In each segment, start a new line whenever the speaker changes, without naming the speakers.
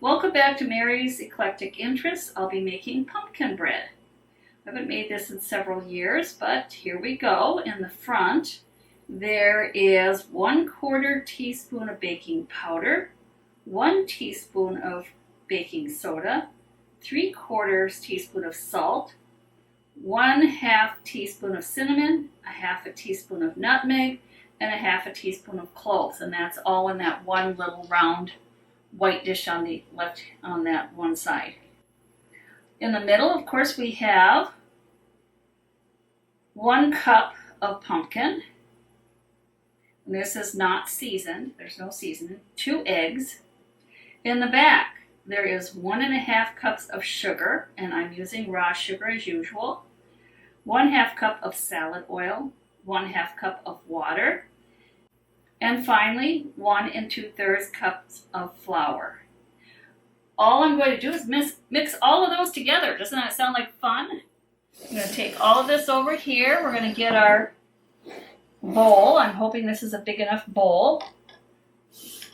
Welcome back to Mary's Eclectic Interests. I'll be making pumpkin bread. I haven't made this in several years, but here we go. In the front, there is 1/4 teaspoon of baking powder, 1 teaspoon of baking soda, 3/4 teaspoon of salt, 1/2 teaspoon of cinnamon, 1/2 teaspoon of nutmeg, and 1/2 teaspoon of cloves. And that's all in that one little round white dish on the left on that one side. In the middle, of course, we have 1 cup of pumpkin. And this is not seasoned. There's no seasoning. 2 eggs. In the back, there is 1½ cups of sugar, and I'm using raw sugar as usual. 1/2 cup of salad oil, 1/2 cup of water, and finally 1 2/3 cups of flour. All I'm going to do is mix all of those together. Doesn't that sound like fun? I'm going to take all of this over here. We're going to get our bowl. I'm hoping this is a big enough bowl.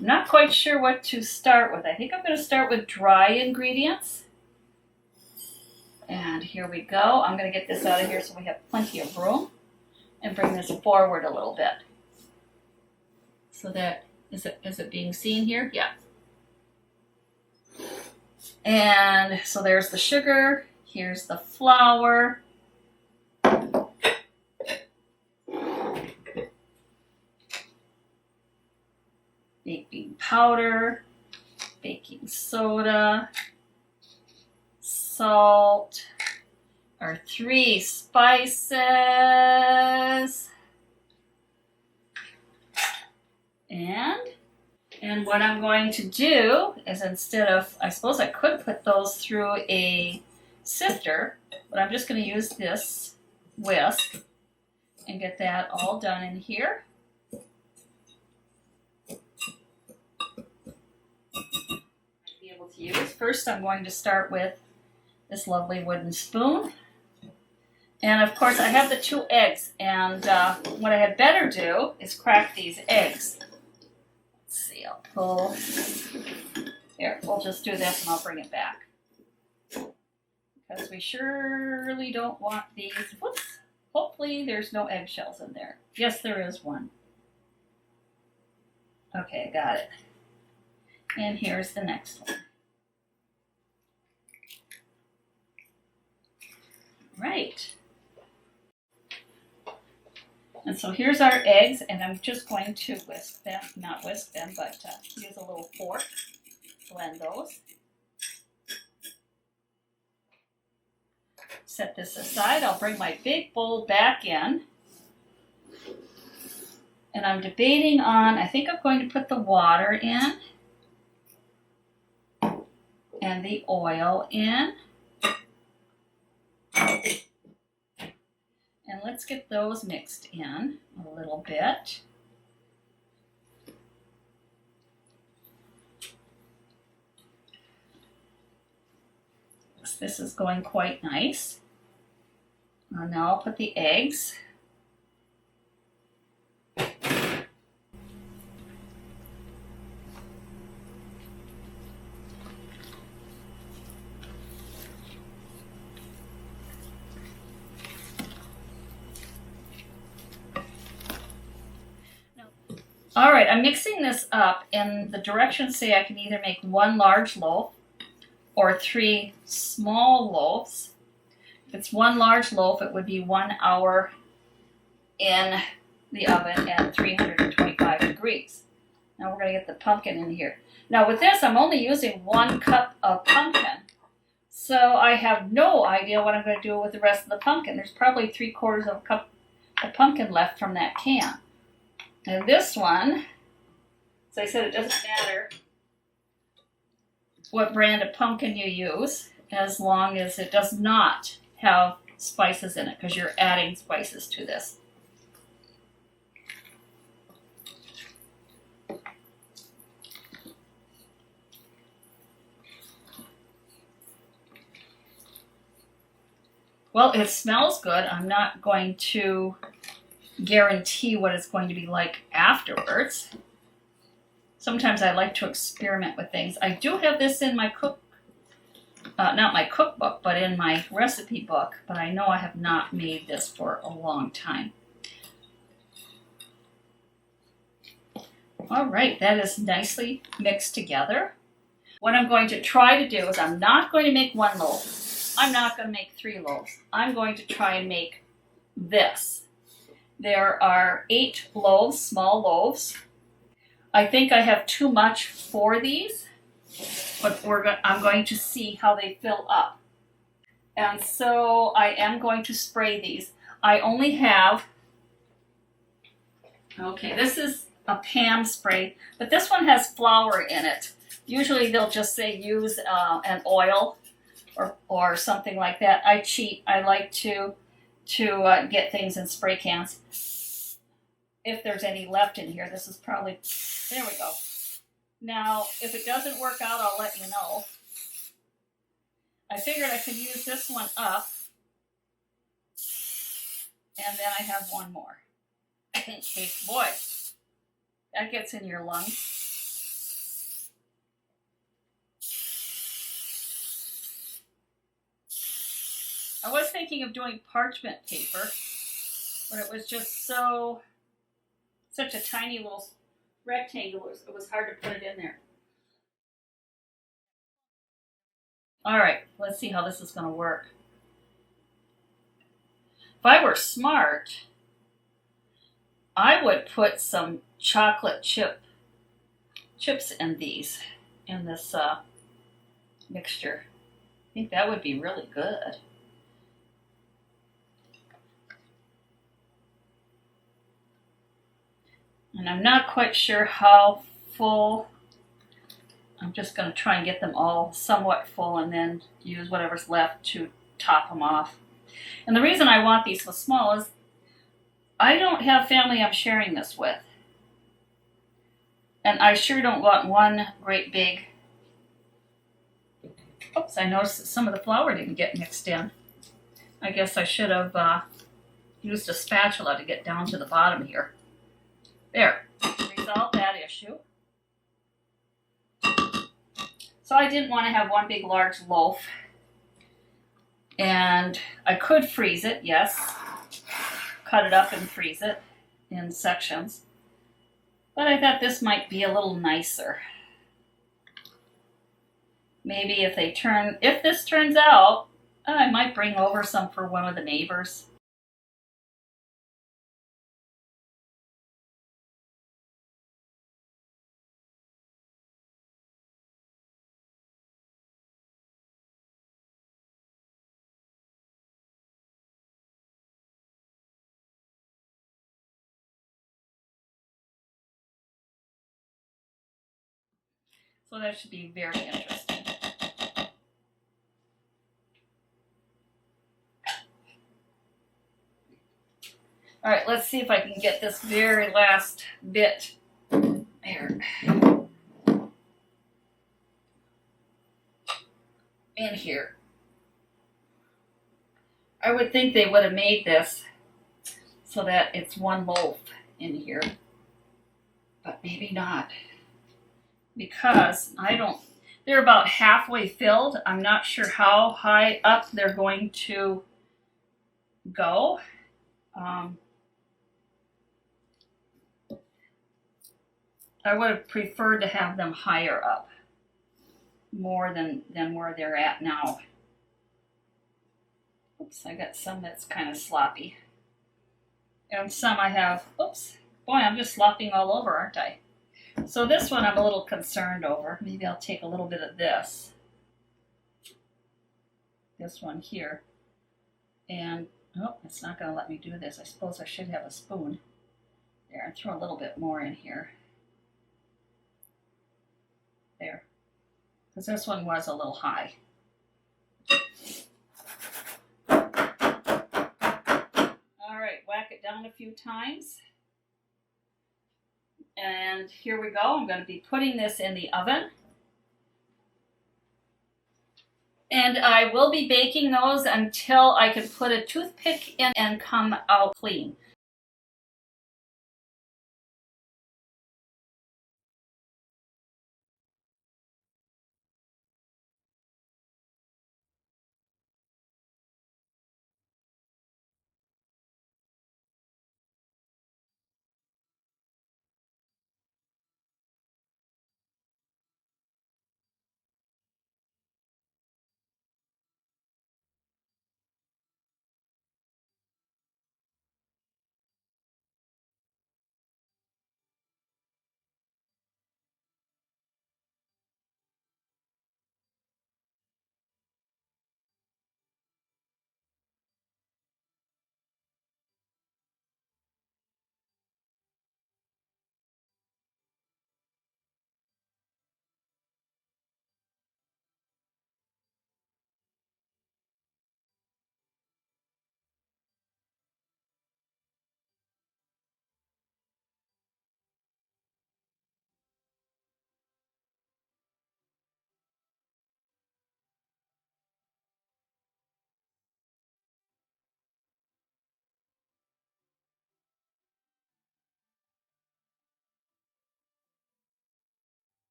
I'm not quite sure what to start with. I think I'm going to start with dry ingredients. And here we go. I'm going to get this out of here so we have plenty of room and bring this forward a little bit. So that, is it being seen here? Yeah. And so there's the sugar. Here's the flour. Baking powder, baking soda, salt, our 3 spices, and what I'm going to do is, instead of, I suppose I could put those through a sifter, but I'm just going to use this whisk and get that all done in here. First, I'm going to start with this lovely wooden spoon. And of course, I have the 2 eggs. And what I had better do is crack these eggs. Let's see, I'll pull. Here, we'll just do this and I'll bring it back. Because we surely don't want these. Whoops. Hopefully, there's no eggshells in there. Yes, there is one. Okay, I got it. And here's the next one. Right. And so here's our eggs, and I'm just going to whisk them, not whisk them, but use a little fork, blend those. Set this aside. I'll bring my big bowl back in. And I'm debating on, I think I'm going to put the water in and the oil in. And let's get those mixed in a little bit. This is going quite nice. Now I'll put the eggs. All right, I'm mixing this up, and the directions say I can either make 1 large loaf or 3 small loaves. If it's 1 large loaf, it would be 1 hour in the oven at 325 degrees. Now we're going to get the pumpkin in here. Now with this, I'm only using 1 cup of pumpkin, so I have no idea what I'm going to do with the rest of the pumpkin. There's probably 3/4 of a cup of pumpkin left from that can. And this one, as I said, it doesn't matter what brand of pumpkin you use, as long as it does not have spices in it, because you're adding spices to this. Well, it smells good. I'm not going to guarantee what it's going to be like afterwards. Sometimes I like to experiment with things. I do have this in my not my cookbook, but in my recipe book, but I know I have not made this for a long time. All right, that is nicely mixed together. What I'm going to try to do is I'm not going to make one loaf. I'm not going to make 3 loaves. I'm going to try and make this. There are 8 loaves, small loaves. I think I have too much for these, but I'm going to see how they fill up. And so I am going to spray these. I only have, okay, this is a Pam spray, but this one has flour in it. Usually they'll just say use an oil or something like that. I cheat. I like to get things in spray cans. If there's any left in here, this is probably, there we go. Now, if it doesn't work out, I'll let you know. I figured I could use this one up, and then I have one more. In case, boy, that gets in your lungs. I was thinking of doing parchment paper, but it was just such a tiny little rectangle, it was hard to put it in there. All right, let's see how this is going to work. If I were smart, I would put some chocolate chips in this mixture. I think that would be really good. And I'm not quite sure how full. I'm just going to try and get them all somewhat full and then use whatever's left to top them off. And the reason I want these so small is I don't have family I'm sharing this with. And I sure don't want one great big. Oops, I noticed that some of the flour didn't get mixed in. I guess I should have used a spatula to get down to the bottom here. There, resolve that issue. So I didn't want to have one big large loaf. And I could freeze it, yes. Cut it up and freeze it in sections. But I thought this might be a little nicer. Maybe if this turns out, I might bring over some for one of the neighbors. So that should be very interesting. All right, let's see if I can get this very last bit there in here. I would think they would have made this so that it's one loaf in here, but maybe not. Because they're about halfway filled. I'm not sure how high up they're going to go. I would have preferred to have them higher up, more than where they're at now. Oops, I got some that's kind of sloppy. And some I have, oops, boy, I'm just slopping all over, aren't I? So this one I'm a little concerned over. Maybe I'll take a little bit of this one here, and oh, it's not going to let me do this. I suppose I should have a spoon there and throw a little bit more in here. There, because this one was a little high. All right, whack it down a few times. And here we go. I'm going to be putting this in the oven. And I will be baking those until I can put a toothpick in and come out clean.